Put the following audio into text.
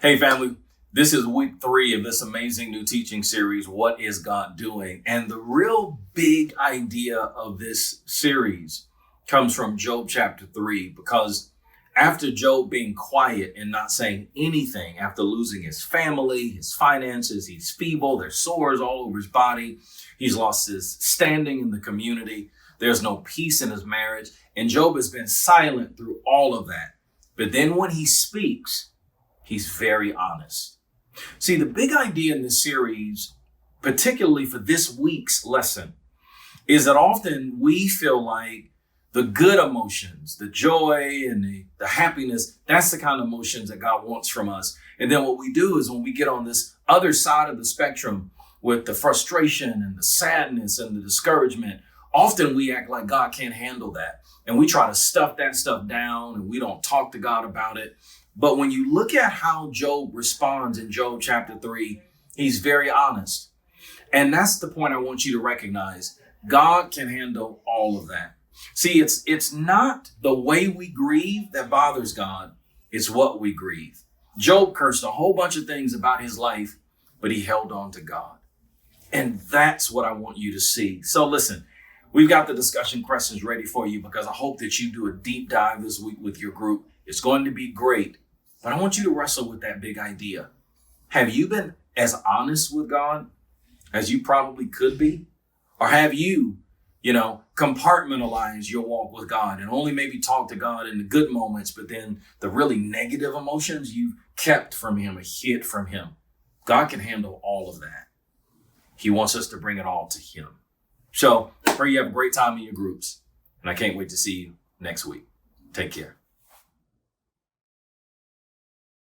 Hey family, this is week 3 of this amazing new teaching series, What is God Doing? And the real big idea of this series comes from Job chapter 3, because after Job being quiet and not saying anything, after losing his family, his finances, he's feeble, there's sores all over his body, he's lost his standing in the community, there's no peace in his marriage, and Job has been silent through all of that. But then when he speaks, he's very honest. See, the big idea in this series, particularly for this week's lesson, is that often we feel like the good emotions, the joy and the happiness, that's the kind of emotions that God wants from us. And then what we do is when we get on this other side of the spectrum with the frustration and the sadness and the discouragement, often we act like God can't handle that. And we try to stuff that stuff down and we don't talk to God about it. But when you look at how Job responds in Job chapter 3, he's very honest. And that's the point I want you to recognize. God can handle all of that. See, it's not the way we grieve that bothers God. It's what we grieve. Job cursed a whole bunch of things about his life, but he held on to God. And that's what I want you to see. So listen, we've got the discussion questions ready for you because I hope that you do a deep dive this week with your group. It's going to be great. But I want you to wrestle with that big idea. Have you been as honest with God as you probably could be? Or have you, compartmentalized your walk with God and only maybe talk to God in the good moments, but then the really negative emotions you've kept from him or hid from him? God can handle all of that. He wants us to bring it all to him. So I pray you have a great time in your groups. And I can't wait to see you next week. Take care.